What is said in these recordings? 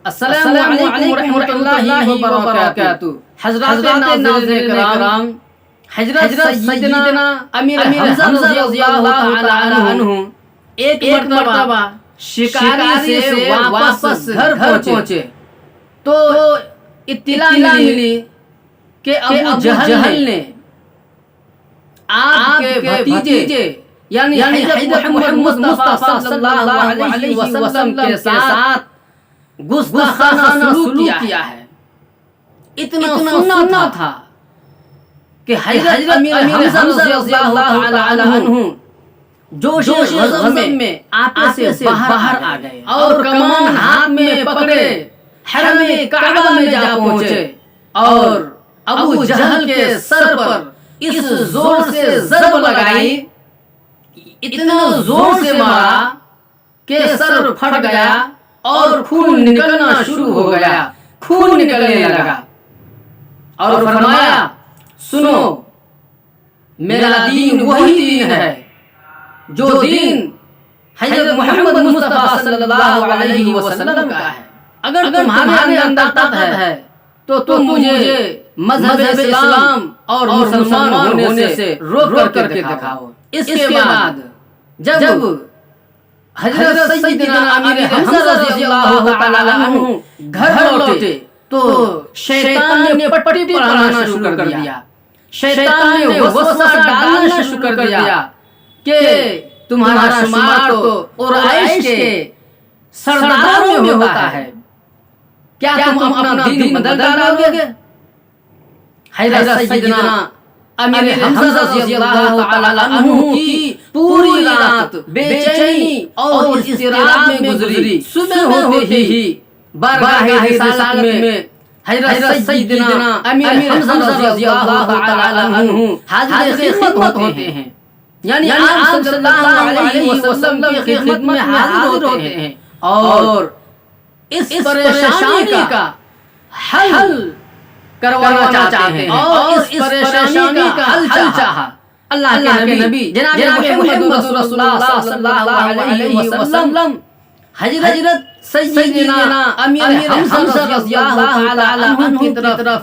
السلام علیکم ورحمۃ اللہ وبرکاتہ۔ حضرات ناظرین کرام، حضرت سیدنا امیر حمزہ رضی اللہ تعالی عنہ ایک مرتبہ شکاری سے واپس گھر پہنچے تو اطلاع ملی کہ ابو جہل نے آپ کے بھتیجے یعنی حضرت محمد مصطفیٰ صلی اللہ علیہ وسلم کے ساتھ گستاخانہ سلوک کیا ہے۔ اتنا سننا تھا کہ حضرت امیر حمزہ رضی اللہ تعالی عنہ جوش غضب میں آپے سے باہر آ گئے اور کمان ہاتھ میں پکڑے حرم کعبہ میں جا پہنچے اور ابو جہل کے سر پر اس زور سے ضرب لگائی، اتنا زور سے مارا کہ سر پھٹ گیا اور خون نکلنا شروع ہو گیا، خون نکلنے لگا اور فرمایا سنو، میرا دین وہی دین ہے جو دین حضرت محمد مصطفیٰ صلی اللہ علیہ وسلم کا ہے۔ اگر تمہارے اندر طاقت ہے تو تم مجھے مذہب اسلام اور مسلمان ہونے سے روک کر کے دکھاؤ۔ اس کے بعد جب حضرت سیدنا امیر حمزہ رضی اللہ تعالی عنہ گھر لوٹے تو شیطان نے پٹی پڑھانا شروع کر دیا، شیطان نے وسوسہ ڈالنا شروع کر دیا کہ تمہارا شمار تو قریش کے سرداروں میں ہوتا ہے، کیا تم اپنا دین بدل ڈالو گے؟ حضرت سیدنا امیر حمزہ رضی اللہ تعالی عنہ کی پوری رات بے چینی اور اضطراب میں گزری۔ صبح ہوتے ہی بارگاہ رسالت میں حضرت سیدنا امیر حمزہ رضی اللہ تعالی عنہ حاضر خدمت ہوتے ہیں، یعنی آپ صلی اللہ علیہ وسلم کی خدمت میں حاضر ہوتے ہیں اور اس پریشانی کا حل کروانا چاہتے ہیں اور اس پریشانی کا حل چاہا اللہ کے نبی جناب محمد رسول اللہ صلی اللہ علیہ وسلم حضرت سیدنا امیر حمزہ رضی اللہ تعالی عنہ کی طرف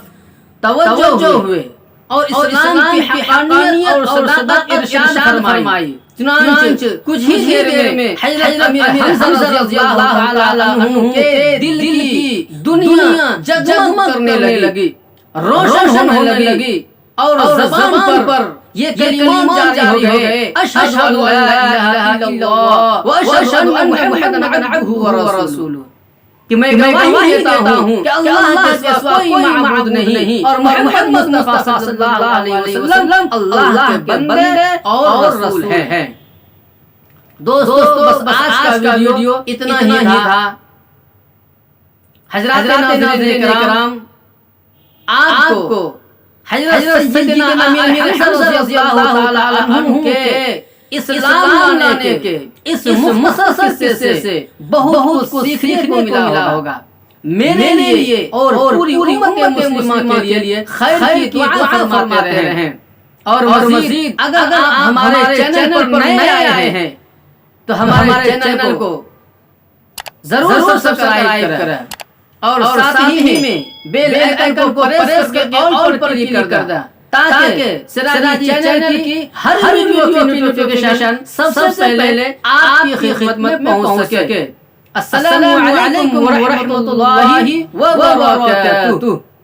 توجہ ہوئے اور اسلام کی حقانیت اور صداقت ارشاد فرمائی۔ چنانچہ کچھ ہی دیر میں حضرت امیر حمزہ رضی اللہ تعالی عنہ کے دل کی دنیا جگمگ کرنے لگی، روشن ہونے لگی اور زبان پر یہ کلمات جاری ہو گئے، اشہد ان لا الہ الا اللہ و اشہد ان محمدا عبدہ و رسولہ، کہ میں گواہی دیتا ہوں کہ اللہ کے سوا کوئی معبود نہیں اور محمد مصطفیٰ صلی اللہ علیہ وسلم اللہ کے بندے اور رسول ہیں۔ دوستو بس آج کا ویڈیو اتنا ہی تھا۔ حضرات ناظرین کرام، آپ کو حضرت سیدنا امیر حمزہ رضی اللہ تعالی عنہ کے اسلام لانے کے اس مسلسل سے بہت کچھ سیکھنے کو ملا ہوگا۔ میرے لیے اور پوری امت مسلمہ کے لیے خیر کی دعا فرماتے رہیں اور مزید اگر آپ ہمارے چینل پر نئے آئے ہیں تو ہمارے چینل کو ضرور سبسکرائب کریں اور ساتھ ہی میں بیل آئیکن کو پریس کر کے آل پر کلک کر دیں تاکہ سراجی چینل کی ہر ویڈیو کی نوٹیفیکیشن سب سے پہلے آپ کی خدمت میں پہنچ سکے۔ السلام علیکم ورحمۃ اللہ وبرکاتہ۔